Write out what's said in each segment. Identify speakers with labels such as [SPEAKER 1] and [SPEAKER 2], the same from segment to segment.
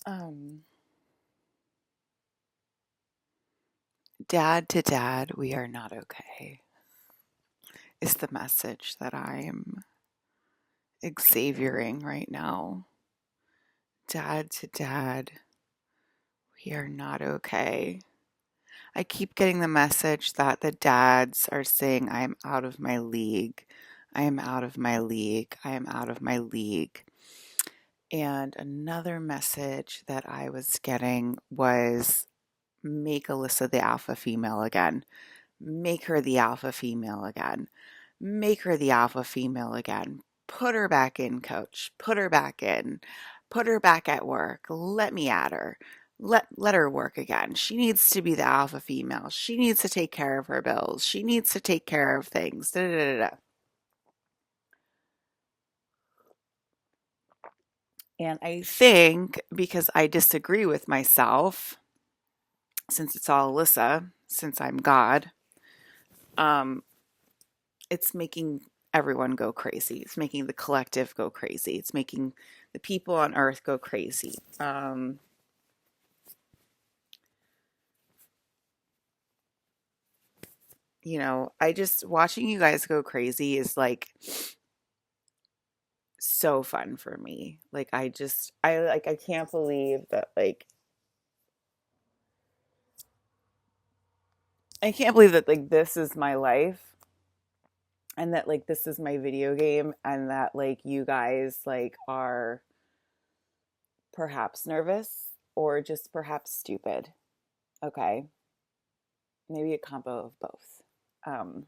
[SPEAKER 1] Um, Dad to dad, we are not okay, is the message that I'm Xaviering right now. Dad to dad, we are not okay. I keep getting the message that the dads are saying, I'm out of my league. I am out of my league. I am out of my league. And another message that I was getting was make Alyssa the alpha female again. Make her the alpha female again. Make her the alpha female again. Put her back in, coach. Put her back in. Put her back at work. Let me at her. Let her work again. She needs to be the alpha female. She needs to take care of her bills. She needs to take care of things. Da, da, da, da. And I think because I disagree with myself, since it's all Alyssa, since I'm God, um, it's making everyone go crazy. It's making the collective go crazy. It's making the people on earth go crazy. I just watching you guys go crazy is like so fun for me. Like I can't believe that I can't believe that like this is my life and that like this is my video game and that like you guys like are perhaps nervous or just perhaps stupid. Okay. Maybe a combo of both. Um,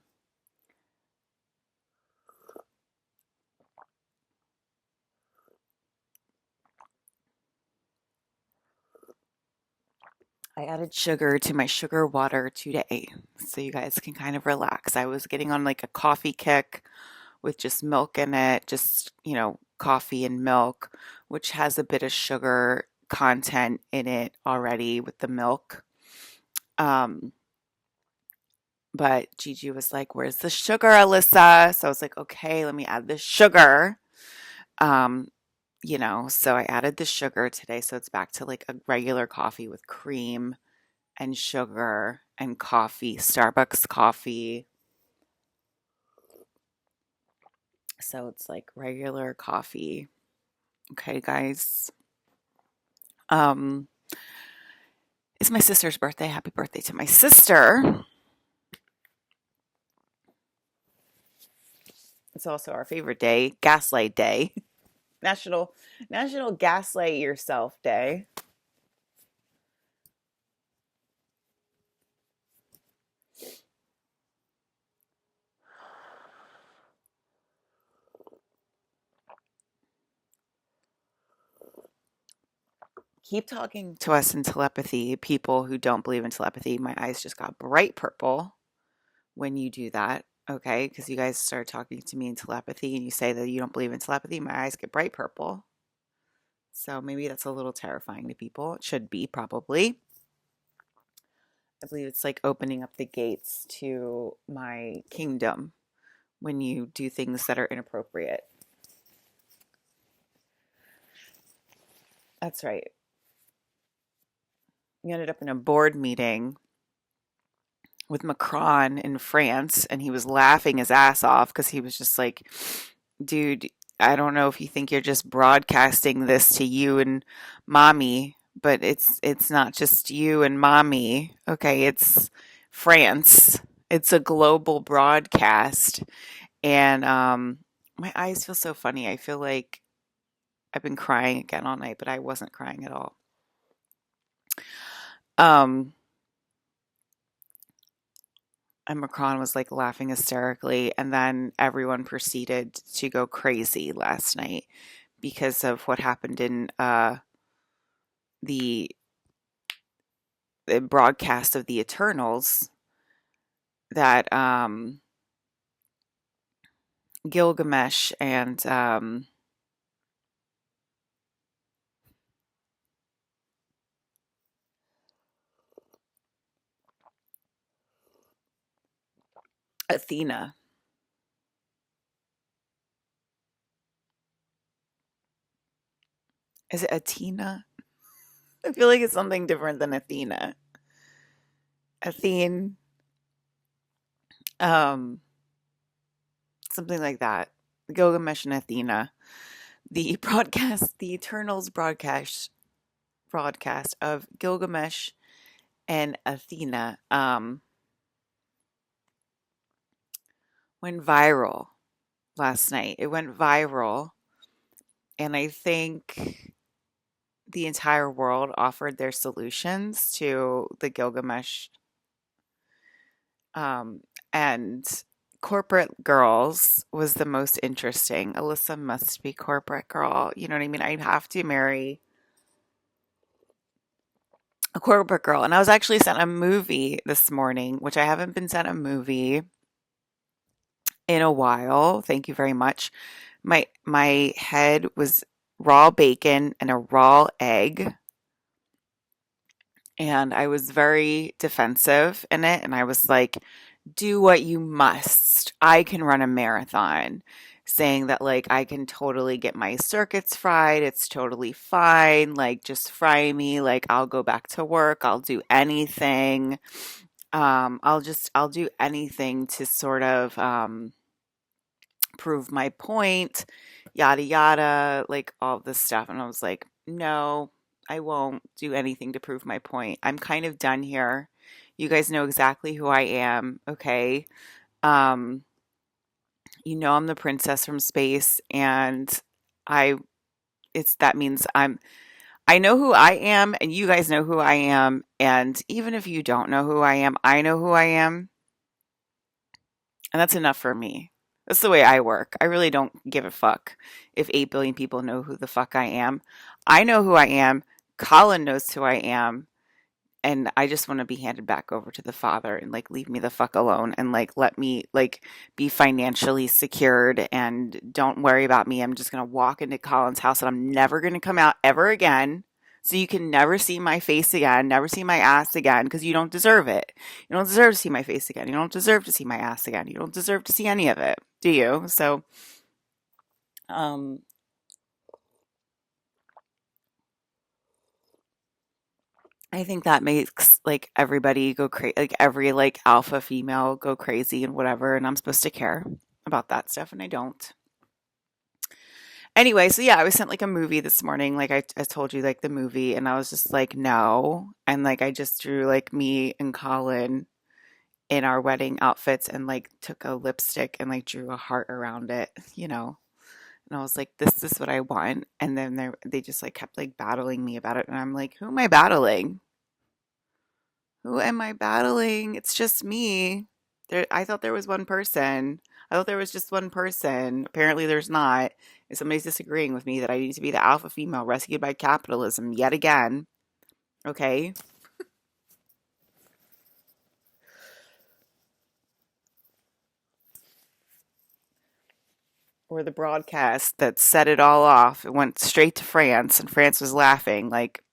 [SPEAKER 1] I added sugar to my sugar water today so you guys can kind of relax. I was getting on like a coffee kick with just milk in it, just, coffee and milk, which has a bit of sugar content in it already with the milk. Um, but Gigi was like, "Where's the sugar, Alyssa?" So I was like, "Okay, let me add the sugar." Um, so I added the sugar today, so it's back to like a regular coffee with cream and sugar and coffee, Starbucks coffee. So it's like regular coffee. Okay, guys. Um, it's my sister's birthday. Happy birthday to my sister. It's also our favorite day, Gaslight Day. National Gaslight Yourself Day. Keep talking to us in telepathy, people who don't believe in telepathy. My eyes just got bright purple when you do that. Okay, because you guys start talking to me in telepathy and you say that you don't believe in telepathy, my eyes get bright purple. So maybe that's a little terrifying to people. It should be, probably. I believe it's like opening up the gates to my kingdom when you do things that are inappropriate. That's right. We ended up in a board meeting with Macron in France, and he was laughing his ass off because he was just like, dude, I don't know if you think you're just broadcasting this to you and mommy, but it's not just you and mommy. Okay, it's France. It's a global broadcast. And my eyes feel so funny. I feel like I've been crying again all night, but I wasn't crying at all. Um and Macron was like laughing hysterically, and then everyone proceeded to go crazy last night because of what happened in the the broadcast of the Eternals that Gilgamesh and Athena. Is it Athena? I feel like it's something different than Athena. Athene, um, something like that. Gilgamesh and Athena. The broadcast, the Eternals broadcast of Gilgamesh and Athena went viral last night. It went viral, and I think the entire world offered their solutions to the Gilgamesh um, and corporate girls was the most interesting. Alyssa must be corporate girl. You know what I mean? I'd have to marry a corporate girl. And I was actually sent a movie this morning, which I haven't been sent a movie in a while. Thank you very much. My head was raw bacon and a raw egg, and I was very defensive in it, and I was like, do what you must. I can run a marathon. Saying that, like, I can totally get my circuits fried. It's totally fine. Like, just fry me. Like, I'll go back to work. I'll do anything. I'll do anything to sort of prove my point, yada yada, like all this stuff. And I was like, no, I won't do anything to prove my point. I'm kind of done here. You guys know exactly who I am, okay? Um, I'm the princess from space, and I it's that means I know who I am, and you guys know who I am, and even if you don't know who I am, I know who I am, and that's enough for me. That's the way I work. I really don't give a fuck if 8 billion people know who the fuck I am. I know who I am. Colin knows who I am. And I just want to be handed back over to the Father and like leave me the fuck alone and like let me like be financially secured and don't worry about me. I'm just going to walk into Colin's house and I'm never going to come out ever again. So you can never see my face again, never see my ass again because you don't deserve it. You don't deserve to see my face again. You don't deserve to see my ass again. You don't deserve to see any of it, do you? So, um, I think that makes like everybody go crazy, like every like alpha female go crazy and whatever. And I'm supposed to care about that stuff, and I don't. Anyway, so yeah, I was sent like a movie this morning. Like I told you, like the movie, and I was just like, no. And like I just drew like me and Colin in our wedding outfits and like took a lipstick and like drew a heart around it. And I was like, this is what I want. And then they just like kept like battling me about it. And I'm like, who am I battling? Who am I battling? It's just me. I thought there was one person. I thought there was just one person. Apparently, there's not. And somebody's disagreeing with me that I need to be the alpha female rescued by capitalism yet again. Okay. Or the broadcast that set it all off. It went straight to France, and France was laughing. Like,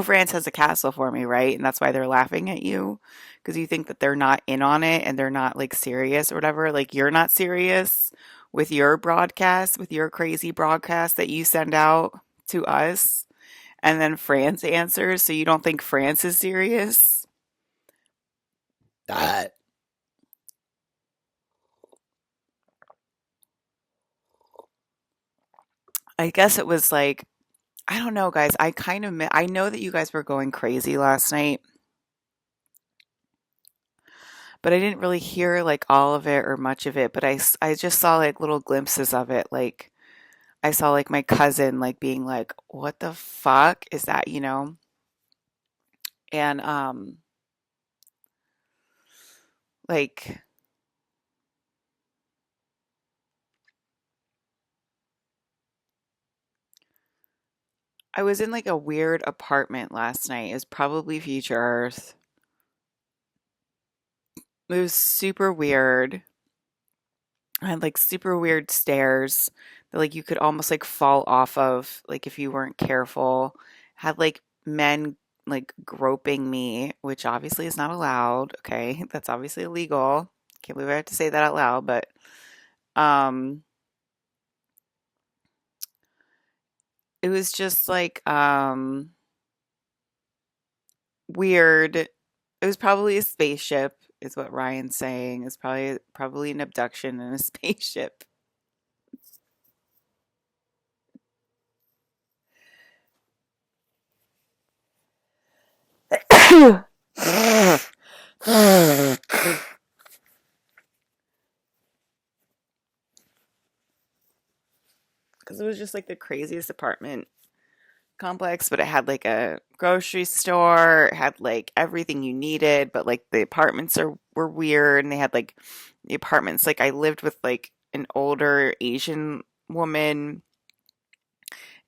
[SPEAKER 1] France has a castle for me, right? And that's why they're laughing at you because you think that they're not in on it and they're not like serious or whatever. Like, you're not serious with your broadcast, with your crazy broadcast that you send out to us. And then France answers. So you don't think France is serious? That. I guess it was like, I don't know, guys. I know that you guys were going crazy last night, but I didn't really hear like all of it or much of it. But I just saw like little glimpses of it. Like, I saw like my cousin like being like, "What the fuck is that?" And like I was in like a weird apartment last night. It was probably Future Earth. It was super weird. I had like super weird stairs that like you could almost like fall off of like if you weren't careful. Had like men like groping me, which obviously is not allowed. Okay, that's obviously illegal. Can't believe I have to say that out loud, but um it was just like weird. It was probably a spaceship, is what Ryan's saying. It's probably an abduction in a spaceship. Because it was just like the craziest apartment complex, but it had like a grocery store, it had like everything you needed, but like the apartments were weird and they had like the apartments like I lived with like an older Asian woman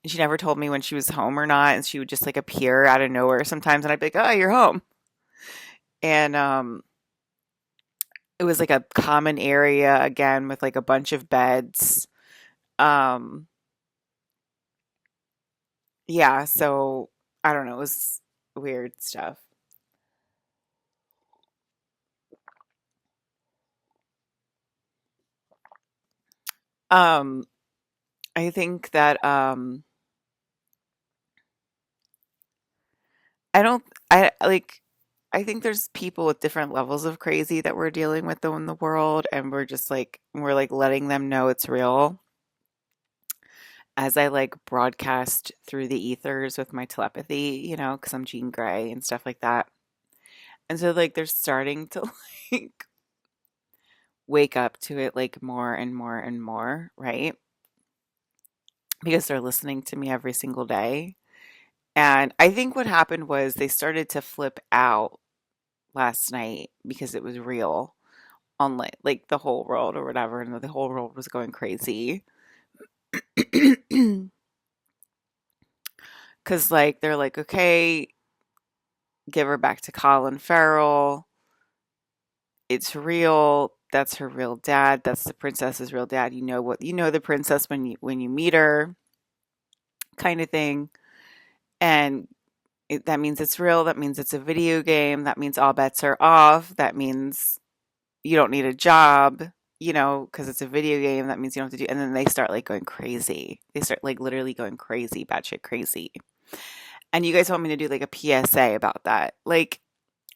[SPEAKER 1] and she never told me when she was home or not and she would just like appear out of nowhere sometimes and I'd be like, "Oh, you're home." And it was like a common area again with like a bunch of beds. Um yeah, so I don't know, it was weird stuff. Um I think that I don't I like I think there's people with different levels of crazy that we're dealing with though in the world and we're like letting them know it's real as I like broadcast through the ethers with my telepathy, you know, because I'm Jean Grey and stuff like that. And so like they're starting to like wake up to it like more and more and more, right? Because they're listening to me every single day. And I think what happened was they started to flip out last night because it was real on like the whole world or whatever, and the whole world was going crazy. Because like they're like, okay, give her back to Colin Farrell. It's real. That's her real dad. That's the princess's real dad. You know the princess when you meet her, kind of thing. And that means it's real. That means it's a video game. That means all bets are off. That means you don't need a job, you know, because it's a video game. That means you don't have to do. And then they start like going crazy. They start like literally going crazy, batshit crazy. And you guys want me to do like a PSA about that? Like,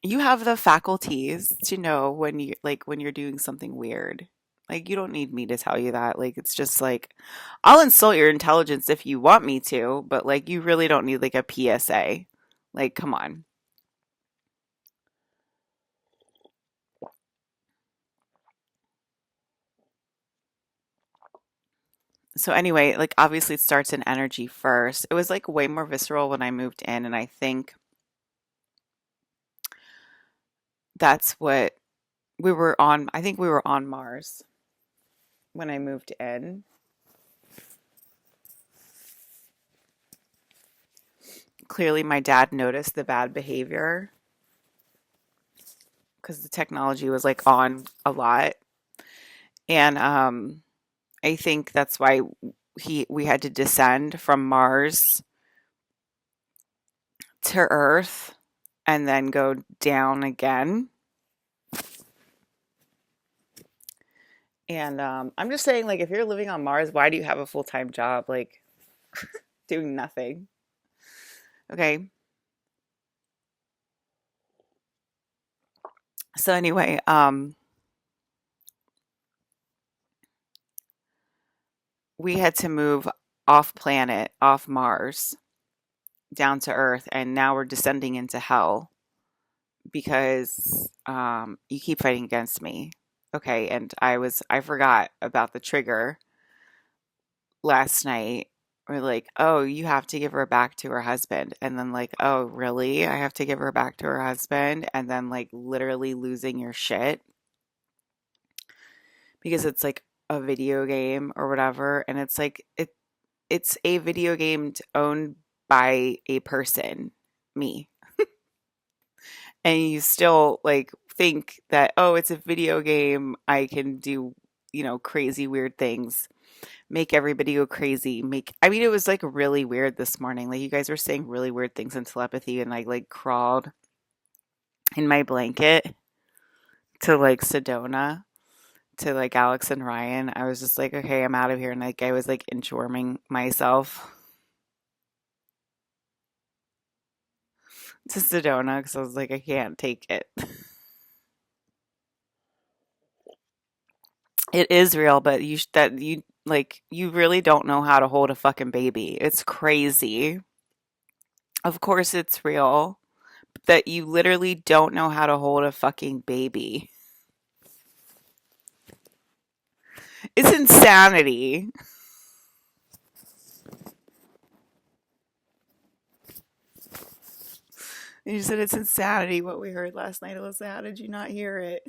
[SPEAKER 1] you have the faculties to know when you're doing something weird. Like, you don't need me to tell you that. Like, it's just like I'll insult your intelligence if you want me to, but like you really don't need like a PSA. Like, come on. So anyway, like obviously it starts in energy first. It was like way more visceral when I moved in, and I think that's what we were on. I think we were on Mars when I moved in. Clearly, my dad noticed the bad behavior because the technology was like on a lot, and I think that's why we had to descend from Mars to Earth and then go down again. And I'm just saying, like, if you're living on Mars, why do you have a full time job, like doing nothing? Okay. So anyway, we had to move off planet, off Mars, down to Earth, and now we're descending into hell because you keep fighting against me. Okay, and I forgot about the trigger last night. We're like, oh, you have to give her back to her husband. And then, like, oh, really? I have to give her back to her husband? And then, like, literally losing your shit because it's like a video game or whatever. And it's like, it's a video game owned by a person, me. And you still, like, think that, oh, it's a video game. I can do, you know, crazy, weird things, make everybody go crazy. I mean, it was like really weird this morning. Like, you guys were saying really weird things in telepathy, and I like crawled in my blanket to like Sedona, to like Alex and Ryan. I was just like, okay, I'm out of here. And like, I was like inchworming myself. to Sedona because I was like, I can't take it. It is real, but that you like you really don't know how to hold a fucking baby. It's crazy. Of course it's real. That you literally don't know how to hold a fucking baby. It's insanity. You said it's insanity what we heard last night, Alyssa. How did you not hear it?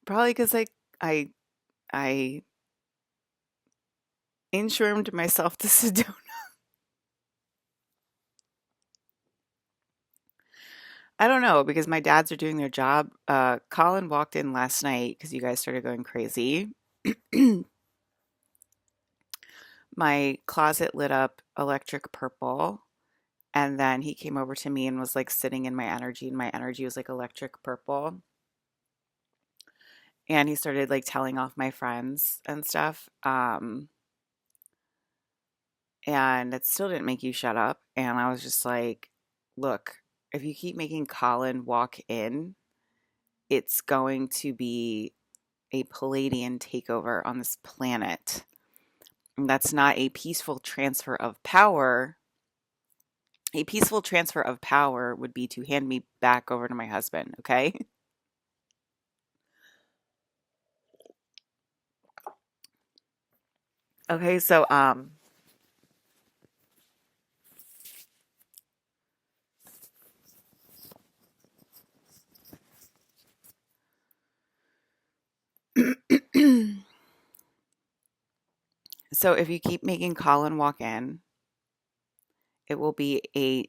[SPEAKER 1] Probably because I I insured myself to Sedona. I don't know because my dads are doing their job. Colin walked in last night because you guys started going crazy. My closet lit up electric purple, and then he came over to me and was like sitting in my energy, and my energy was like electric purple. And he started like telling off my friends and stuff. And it still didn't make you shut up. And I was just like, look, if you keep making Colin walk in, it's going to be a Palladian takeover on this planet. And that's not a peaceful transfer of power. A peaceful transfer of power would be to hand me back over to my husband, okay? Okay, so if you keep making Colin walk in, it will be a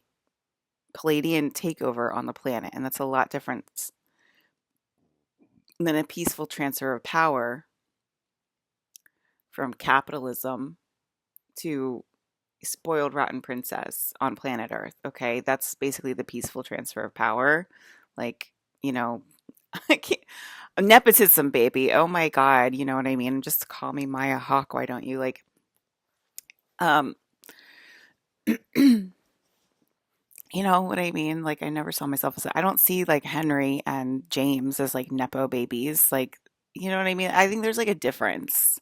[SPEAKER 1] Palladian takeover on the planet, and that's a lot different than a peaceful transfer of power from capitalism to spoiled rotten princess on planet Earth. Okay, that's basically the peaceful transfer of power. Like, you know, I can't, nepotism, baby. Oh my God, you know what I mean? Just call me Maya Hawk. Why don't you like? Um, you know what I mean? Like, I never saw myself as I don't see like Henry and James as like nepo babies. Like, you know what I mean? I think there's like a difference.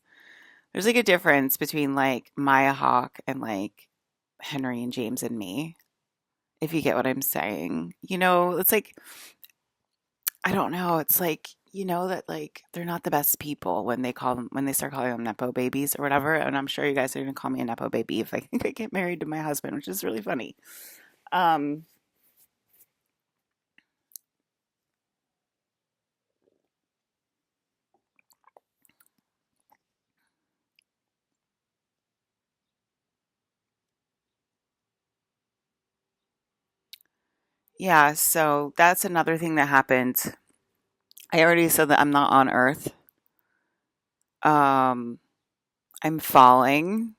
[SPEAKER 1] There's like a difference between like Maya Hawk and like Henry and James and me, if you get what I'm saying. You know, it's like, I don't know. It's like, you know, that like they're not the best people when they call them, when they start calling them Nepo babies or whatever. And I'm sure you guys are going to call me a Nepo baby if I think I get married to my husband, which is really funny. Um, yeah, so that's another thing that happened. I already said that I'm not on Earth. Um, I'm falling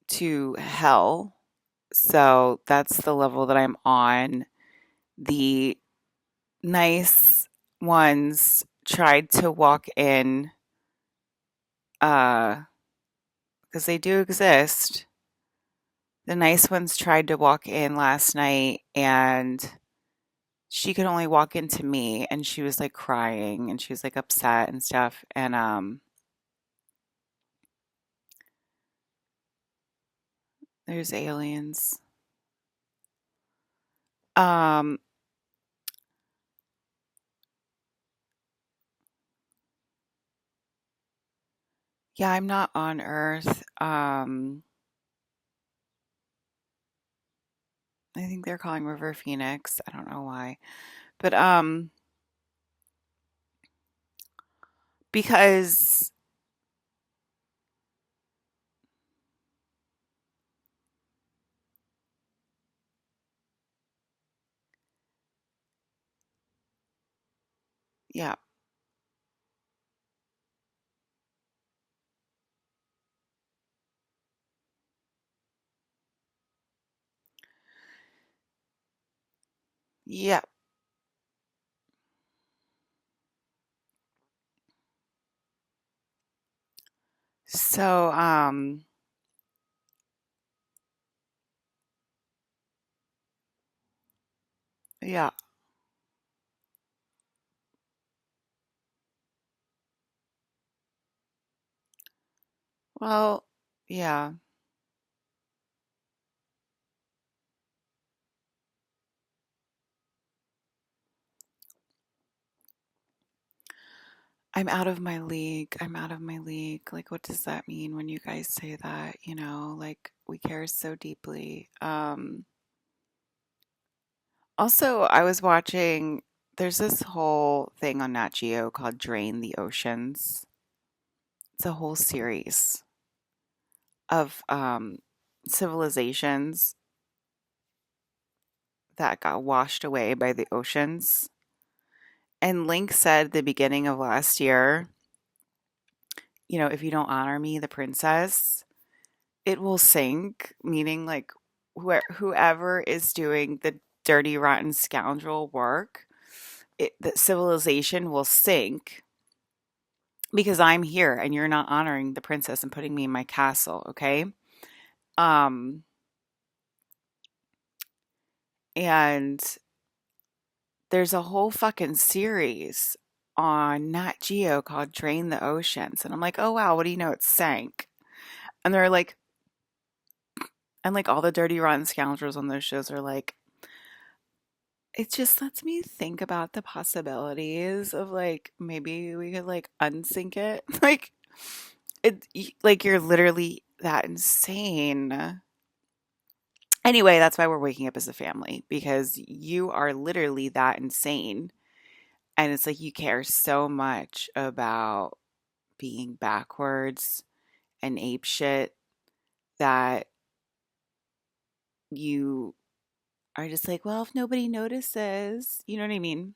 [SPEAKER 1] to hell. So that's the level that I'm on. The nice ones tried to walk in, because they do exist. The nice ones tried to walk in last night and she could only walk into me and she was like crying and she was like upset and stuff. And there's aliens. Um yeah, I'm not on Earth. I think they're calling River Phoenix. I don't know why. But because yeah. Yeah. So, yeah. Well, yeah. I'm out of my league. I'm out of my league. Like, what does that mean when you guys say that? Like we care so deeply. Also, I was watching, there's this whole thing on Nat Geo called Drain the Oceans. It's a whole series of civilizations that got washed away by the oceans. And Link said at the beginning of last year, if you don't honor me, the princess, it will sink, meaning like whoever is doing the dirty, rotten scoundrel work, the civilization will sink because I'm here and you're not honoring the princess and putting me in my castle, okay? Um, and there's a whole fucking series on Nat Geo called Drain the Oceans. And I'm like, oh wow, what do you know? It sank. And they're like, and like all the dirty, rotten scoundrels on those shows are like, it just lets me think about the possibilities of like maybe we could like unsink it. Like like you're literally that insane. Anyway, that's why we're waking up as a family because you are literally that insane. And it's like you care so much about being backwards and ape shit that you are just like, well, if nobody notices, you know what I mean?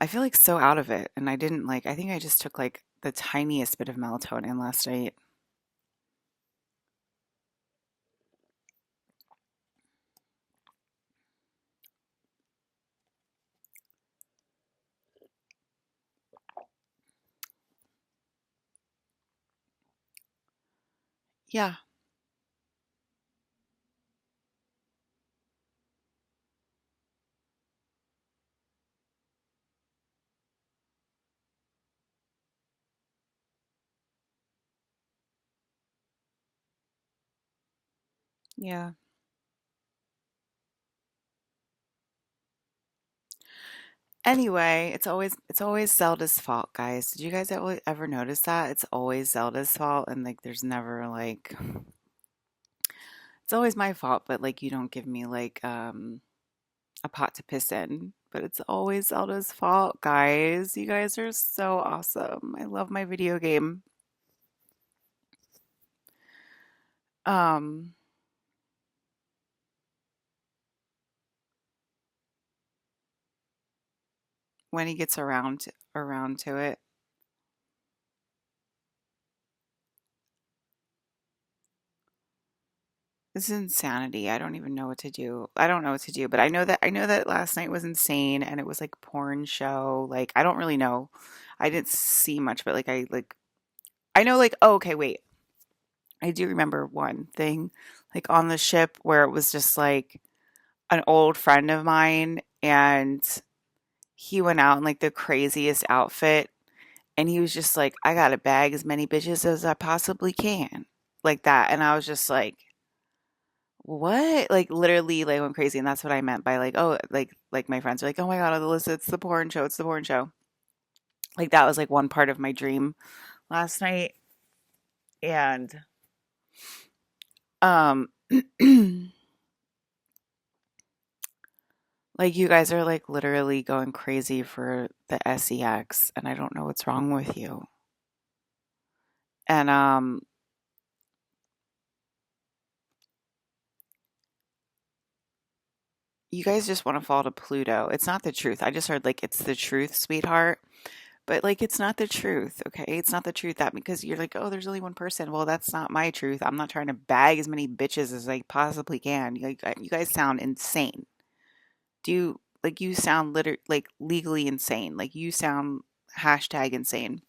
[SPEAKER 1] I feel like so out of it, and I didn't like. I think I just took like the tiniest bit of melatonin last night. Yeah, yeah. Anyway, it's always Zelda's fault, guys. Did you guys ever notice that? It's always Zelda's fault, and like there's never like it's always my fault, but like you don't give me like a pot to piss in. But it's always Zelda's fault, guys. You guys are so awesome. I love my video game. Um, when he gets around to it. This is insanity. I don't even know what to do. I don't know what to do, but I know that last night was insane and it was like porn show. Like I don't really know. I didn't see much, but I know like oh, okay, wait. I do remember one thing like on the ship where it was just like an old friend of mine and he went out in like the craziest outfit and he was just like I got to bag as many bitches as I possibly can. Like that and I was just like what? Like literally like went crazy and that's what I meant by like oh like my friends are like oh my god Alyssa it's the porn show it's the porn show like that was like one part of my dream last night and um like you guys are like literally going crazy for the sex and I don't know what's wrong with you and you guys just want to fall to Pluto. It's not the truth. I just heard like it's the truth, sweetheart. But like it's not the truth, okay? It's not the truth that because you're like, oh, there's only one person. Well, that's not my truth. I'm not trying to bag as many bitches as I possibly can. You guys sound insane. Do you like you sound like legally insane. Like you sound hashtag insane.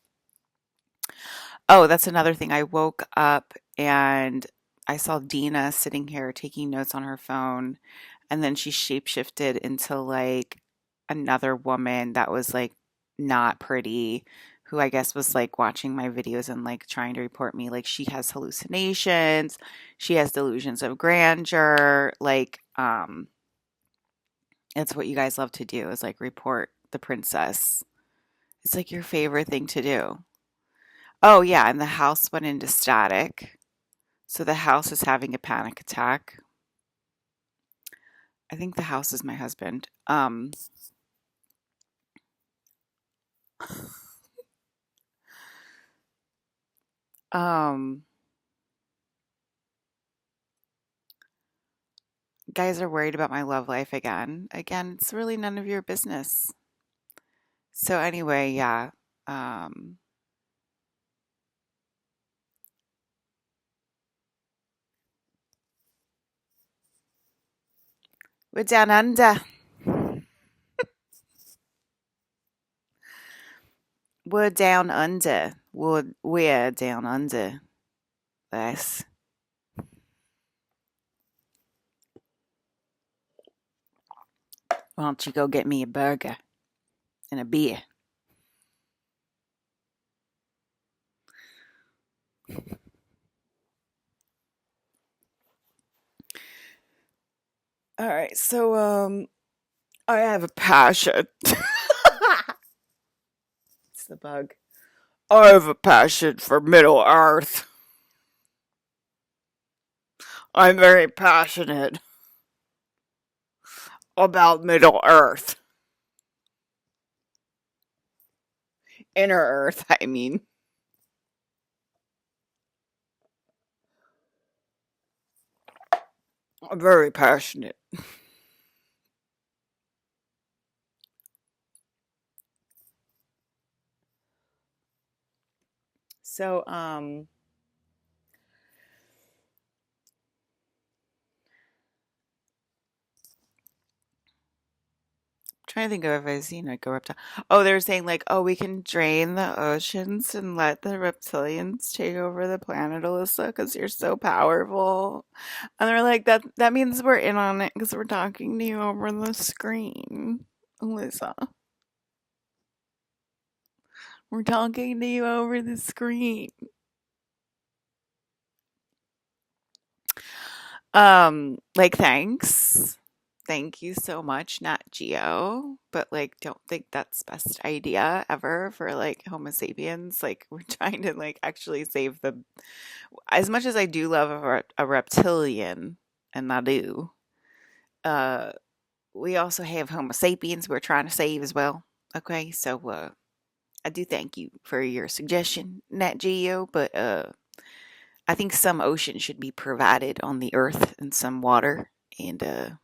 [SPEAKER 1] Oh, that's another thing. I woke up and I saw Dina sitting here taking notes on her phone, and then she shapeshifted into like another woman that was like not pretty, who I guess was like watching my videos and like trying to report me. Like she has hallucinations, she has delusions of grandeur. It's what you guys love to do is like report the princess. It's like your favorite thing to do. Oh, yeah, and the house went into static. So the house is having a panic attack. I think the house is my husband. Um, guys are worried about my love life again. Again, it's really none of your business. So anyway, yeah. Um, we're down under. We're down under. We're down under this. Why don't you go get me a burger and a beer? All right, so I have a passion. It's the bug. I have a passion for Middle Earth. I'm very passionate about Middle Earth. Inner Earth, I mean. I'm very passionate. So, trying to think of if I've seen like a reptile. Oh, they're saying like, oh, we can drain the oceans and let the reptilians take over the planet, Alyssa, because you're so powerful. And they're like, that means we're in on it because we're talking to you over the screen, Alyssa. We're talking to you over the screen. Like thanks. Thank you so much, Nat Geo. But like don't think that's best idea ever for like Homo sapiens. Like we're trying to like actually save the as much as I do love a reptilian, and I do, uh we also have Homo sapiens we're trying to save as well. Okay, so I do thank you for your suggestion, Nat Geo, but I think some ocean should be provided on the earth and some water. And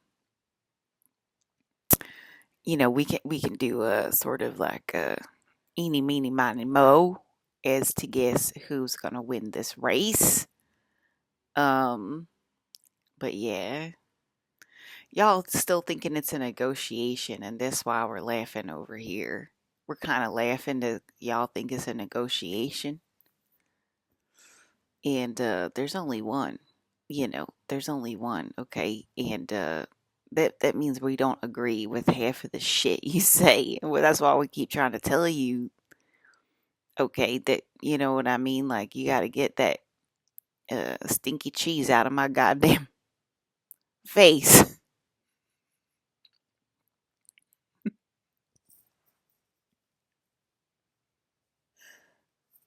[SPEAKER 1] we can do a sort of like a eeny meeny miny mo as to guess who's gonna win this race. Um, but yeah, y'all still thinking it's a negotiation, and that's why we're laughing over here. We're kind of laughing that y'all think it's a negotiation, and there's only one. There's only one. Okay, and that means we don't agree with half of the shit you say. Well, that's why we keep trying to tell you. Okay, that you know what I mean. Like you got to get that stinky cheese out of my goddamn face.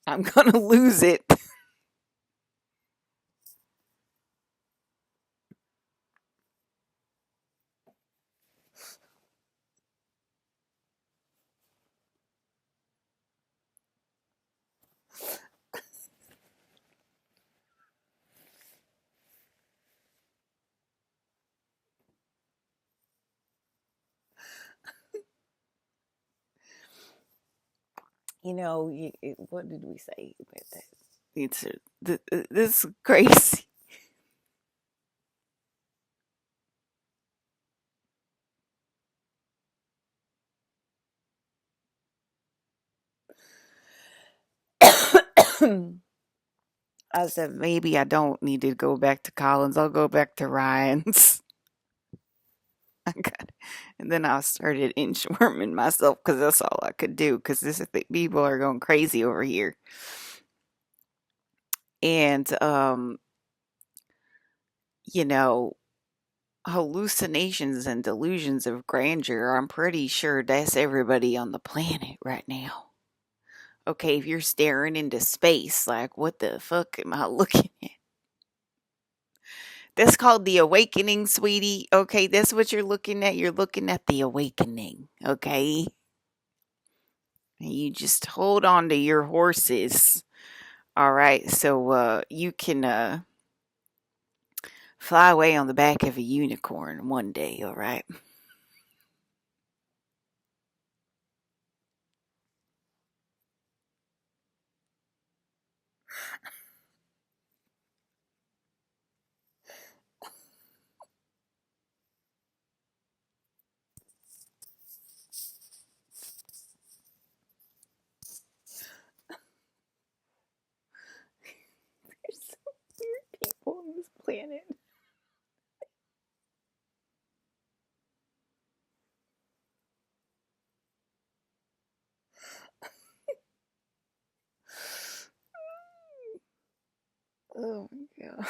[SPEAKER 1] I'm gonna lose it. What did we say about that? It's this is crazy. I said, maybe I don't need to go back to Collins. I'll go back to Ryan's. I got, and then I started inchworming myself because that's all I could do because people are going crazy over here. And, you know, hallucinations and delusions of grandeur, I'm pretty sure that's everybody on the planet right now. Okay, if you're staring into space, like, what the fuck am I looking at? That's called the awakening, sweetie. Okay, that's what you're looking at. You're looking at the awakening. Okay, and you just hold on to your horses. All right, so you can fly away on the back of a unicorn one day. All right. There's so weird people on this planet. Oh my god.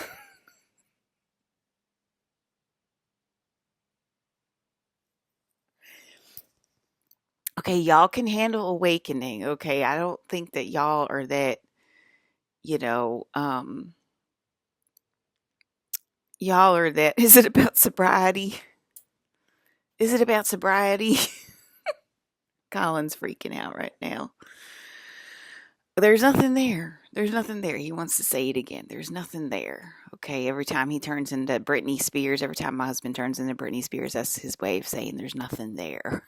[SPEAKER 1] Okay, y'all can handle awakening. Okay, I don't think that y'all are that, you know, y'all are that. Is it about sobriety? Is it about sobriety? Colin's freaking out right now. There's nothing there. There's nothing there. He wants to say it again. There's nothing there. Okay, every time he turns into Britney Spears, every time my husband turns into Britney Spears, that's his way of saying there's nothing there.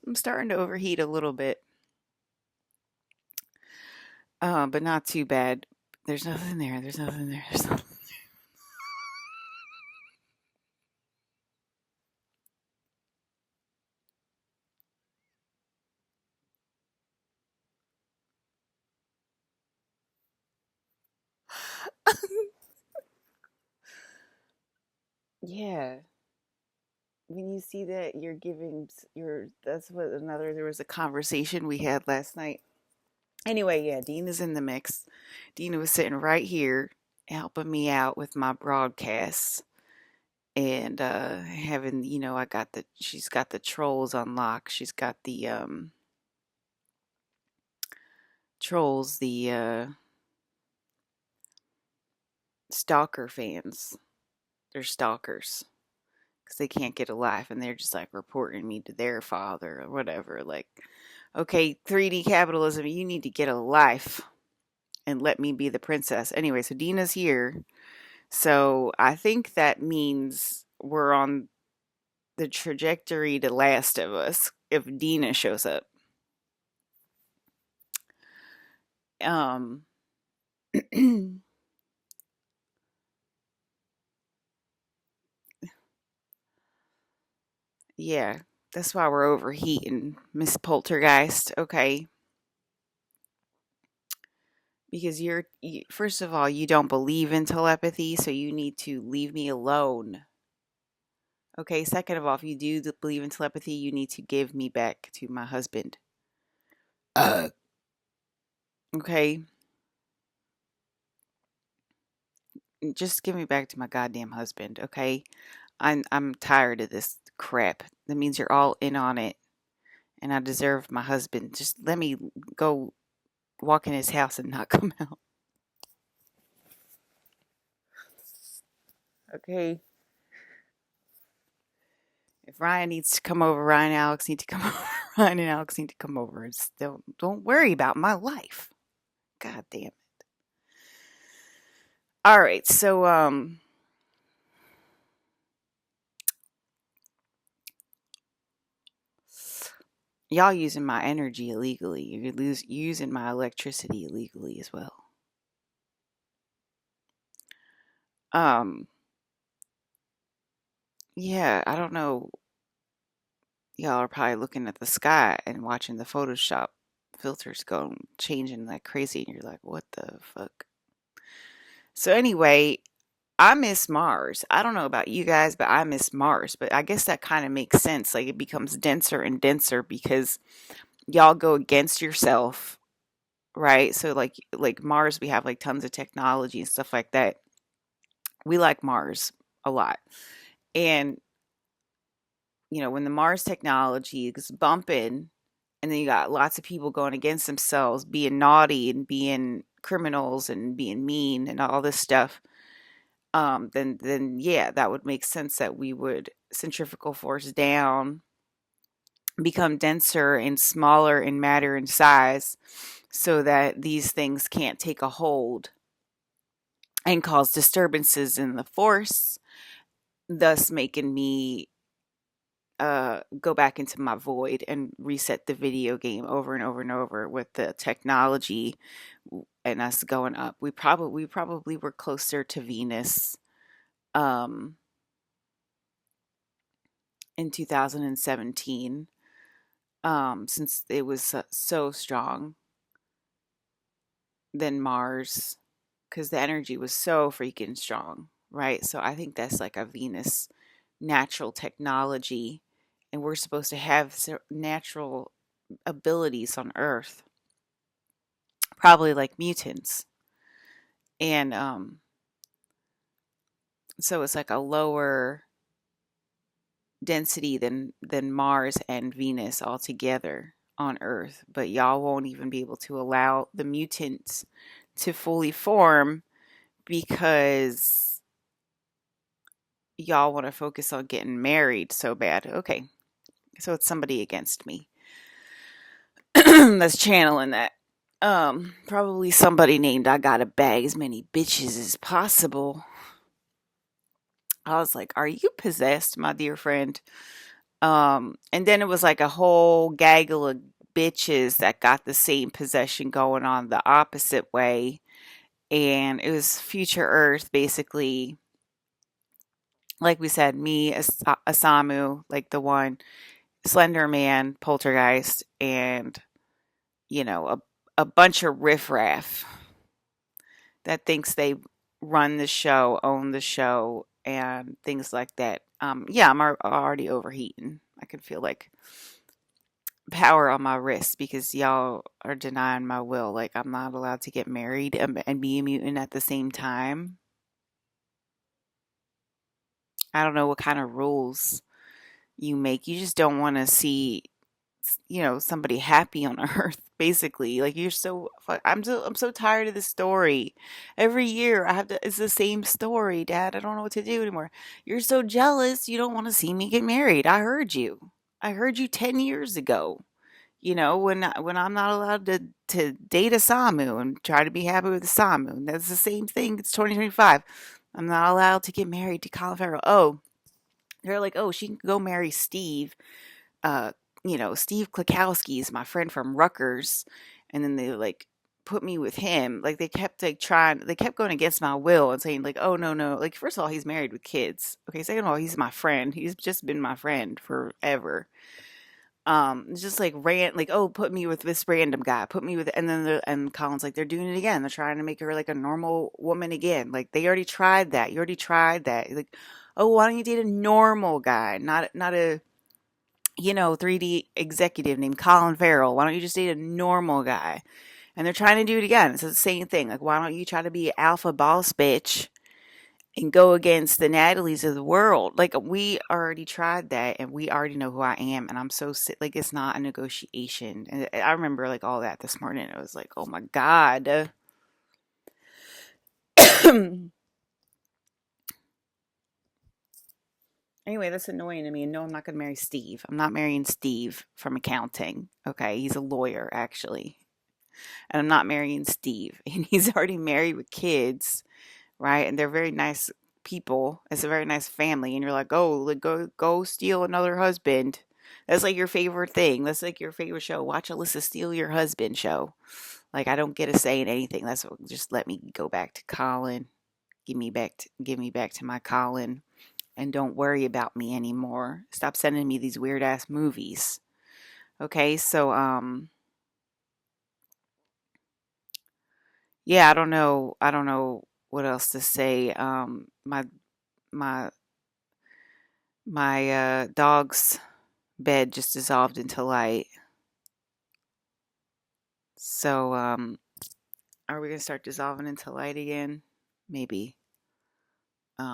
[SPEAKER 1] I'm starting to overheat a little bit, but not too bad. There's nothing there. There's nothing there. There's nothing. Yeah. When you see that, you're giving your. That's what another. There was a conversation we had last night. Anyway, yeah, Dina's in the mix. Dina was sitting right here helping me out with my broadcasts and having, I got she's got the trolls on lock. She's got the trolls, the stalker fans. They're stalkers because they can't get a life and they're just like reporting me to their father or whatever. Like, okay, 3D capitalism, you need to get a life and let me be the princess. Anyway, so Dina's here. So I think that means we're on the trajectory to Last of Us if Dina shows up. Um, yeah, that's why we're overheating, Miss Poltergeist. Okay, because first of all, you don't believe in telepathy, so you need to leave me alone. Okay, second of all, if you do believe in telepathy, you need to give me back to my husband. Uh, okay, just give me back to my goddamn husband. Okay, I'm tired of this crap. That means you're all in on it, and I deserve my husband. Just let me go walk in his house and not come out. Okay. If Ryan needs to come over, Ryan and Alex need to come over. Ryan and Alex need to come over. And still, don't worry about my life. God damn it. All right, so Y'all using my energy illegally. You're using my electricity illegally as well. Um, yeah, I don't know. Y'all are probably looking at the sky and watching the Photoshop filters go changing like crazy, and you're like, what the fuck? So anyway, I miss Mars. I don't know about you guys, but I miss Mars. But I guess that kind of makes sense. Like it becomes denser and denser because y'all go against yourself, right? So like Mars, we have like tons of technology and stuff like that. We like Mars a lot. And when the Mars technology is bumping, and then you got lots of people going against themselves, being naughty and being criminals and being mean and all this stuff, then yeah, that would make sense that we would centrifugal force down, become denser and smaller in matter and size, so that these things can't take a hold and cause disturbances in the force, thus making me go back into my void and reset the video game over and over and over with the technology and us going up. We probably were closer to Venus um, in 2017, since it was so strong than Mars, because the energy was so freaking strong, right? So I think that's like a Venus natural technology, and we're supposed to have natural abilities on Earth, probably like mutants. And so it's like a lower density than Mars and Venus altogether on Earth, but y'all won't even be able to allow the mutants to fully form because y'all want to focus on getting married so bad. Okay, so it's somebody against me that's channeling that. Probably somebody named I gotta bag as many bitches as possible. I was like, are you possessed, my dear friend? And then it was like a whole gaggle of bitches that got the same possession going on the opposite way. And it was future Earth, basically. Like we said, me, Asamu, like the one, Slender Man, Poltergeist, and, a bunch of riffraff that thinks they run the show, own the show, and things like that. Yeah, I'm already overheating. I can feel like power on my wrist because y'all are denying my will. Like I'm not allowed to get married and be a mutant at the same time. I don't know what kind of rules you make. You just don't want to see, somebody happy on Earth. Basically, like you're so. I'm so tired of this story. Every year I have to. It's the same story, Dad. I don't know what to do anymore. You're so jealous. You don't want to see me get married. I heard you. I heard you 10 years ago. When I'm not allowed to date a Samu and try to be happy with a Samu. That's the same thing. It's 2025. I'm not allowed to get married to Colin Farrell. Oh, they're like, oh, she can go marry Steve. Uh, Steve Klakowski is my friend from Rutgers, and then they like put me with him. Like they kept like trying. They kept going against my will and saying like, oh no no. Like first of all, he's married with kids. Okay, second of all, he's my friend. He's just been my friend forever. It's just like like, oh, put me with this random guy, put me with, and then and Colin's like, they're doing it again. They're trying to make her like a normal woman again. Like they already tried that. You already tried that. Like, oh, why don't you date a normal guy, not a 3D executive named Colin Farrell? Why don't you just date a normal guy? And they're trying to do it again. It's the same thing. Like, why don't you try to be an alpha boss bitch and go against the Natalies of the world? Like we already tried that, and we already know who I am, and I'm so sick. Like it's not a negotiation. And I remember like all that this morning. I was like, oh my god. Anyway, that's annoying to me. And no, I'm not going to marry Steve. I'm not marrying Steve from accounting. Okay, he's a lawyer actually, and I'm not marrying Steve. And he's already married with kids, right? And they're very nice people. It's a very nice family, and you're like, oh, like, go steal another husband. That's like your favorite thing. That's like your favorite show. Watch Alyssa steal your husband show. Like I don't get a say in anything. That's what, just let me go back to Colin. Give me back to my Colin, and don't worry about me anymore. Stop sending me these weird ass movies. Okay, so yeah, I don't know what else to say. My my dog's bed just dissolved into light. So are we gonna start dissolving into light again? Maybe.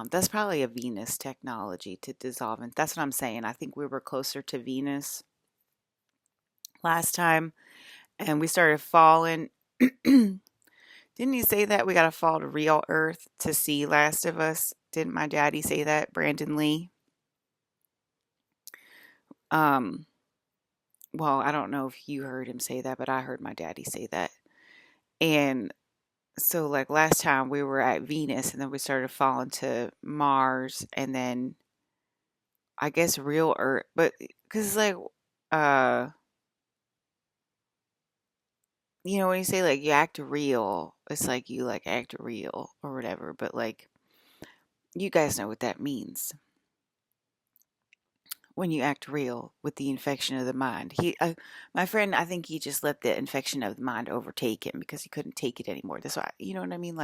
[SPEAKER 1] That's probably a Venus technology to dissolve. And that's what I'm saying. I think we were closer to Venus last time and we started falling. Didn't you say that we got to fall to real Earth to see Last of Us? Didn't my daddy say that, Brandon Lee? Um, well, I don't know if you heard him say that, but I heard my daddy say that. And so, like last time, we were at Venus, and then we started falling to Mars, and then I guess real Earth, but because like, uh, you know, when you say like you act real, it's like you like act real or whatever, but like you guys know what that means when you act real with the infection of the mind. My friend, I think he just let the infection of the mind overtake him because he couldn't take it anymore. That's why, you know what I mean?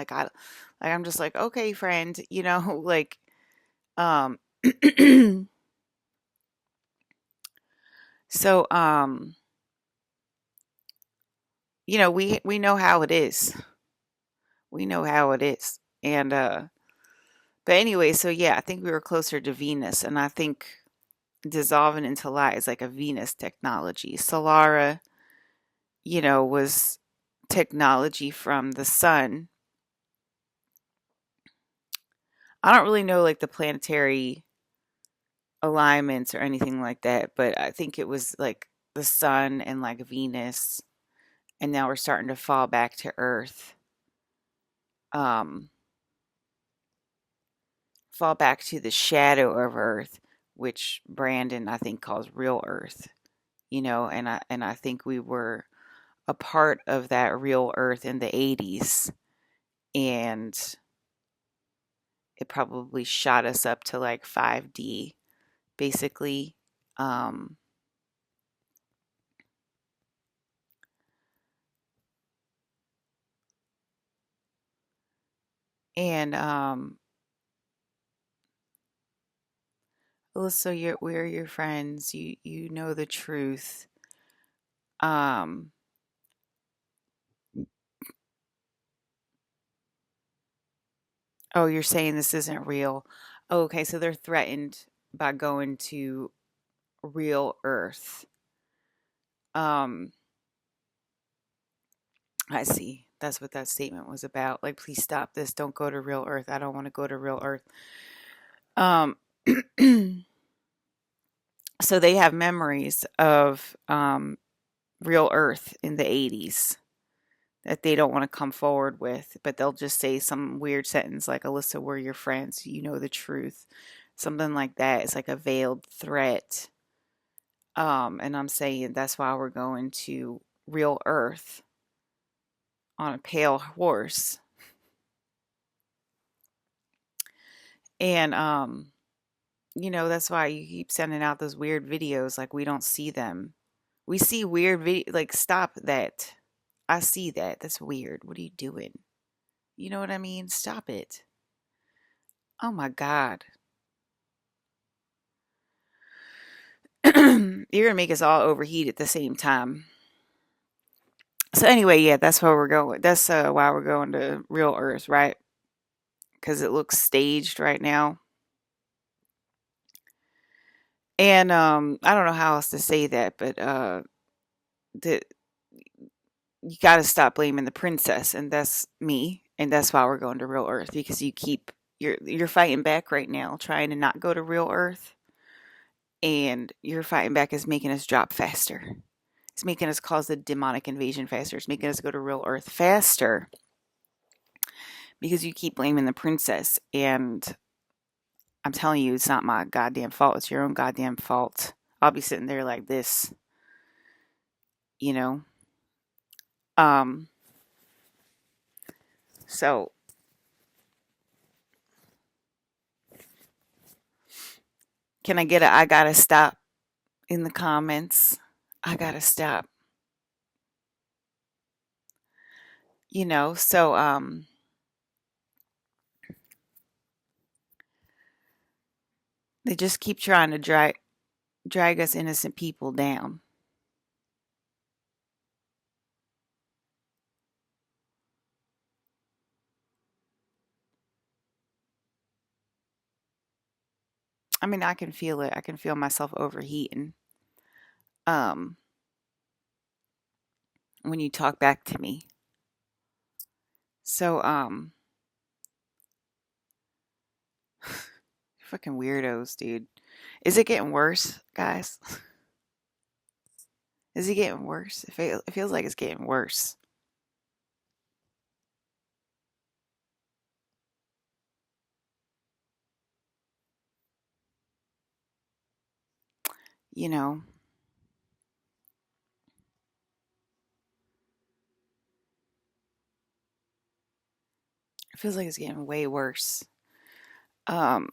[SPEAKER 1] I'm just like, okay, friend, you know, like, um, so, you know, we know how it is. We know how it is. And, but anyway, so yeah, I think we were closer to Venus, and I think dissolving into light is like a Venus technology. Solara, you know, was technology from the sun. I don't really know like the planetary alignments or anything like that, but I think it was like the sun and like Venus, and now we're starting to fall back to Earth. Um, Fall back to the shadow of Earth, which Brandon I think calls real Earth. You know, and I think we were a part of that real Earth in the 80s, and it probably shot us up to like 5D basically. Um, and Alyssa, we're your friends. You know the truth. Um, oh, you're saying this isn't real. Oh, okay, so they're threatened by going to real Earth. Um, I see. That's what that statement was about. Like, please stop this. Don't go to real Earth. I don't want to go to real Earth. Um, so they have memories of real Earth in the 80s that they don't want to come forward with, but they'll just say some weird sentence like, Alyssa, we're your friends. You know the truth. Something like that. It's like a veiled threat. And I'm saying that's why we're going to real Earth on a pale horse. And, you know, that's why you keep sending out those weird videos. Like, we don't see them. We see weird video. Like, stop that. I see that. That's weird. What are you doing? You know what I mean? Stop it. Oh my God. You're going to make us all overheat at the same time. So, anyway, yeah, that's where we're going. That's why we're going to real Earth, right? Because it looks staged right now. And I don't know how else to say that, but the, you got to stop blaming the princess, and that's me. And that's why we're going to real Earth because you're fighting back right now, trying to not go to real Earth, and your fighting back is making us drop faster. It's making us cause the demonic invasion faster. It's making us go to real Earth faster because you keep blaming the princess. And I'm telling you, it's not my goddamn fault. It's your own goddamn fault. I'll be sitting there like this, you know. Um, so can I get a I gotta stop in the comments? I gotta stop. So they just keep trying to drag us innocent people down. I mean, I can feel it. I can feel myself overheating. Um, when you talk back to me. So fucking weirdos, dude. Is it getting worse, guys? Is it getting worse? It feels like it's getting worse. You know, it feels like it's getting way worse. Um,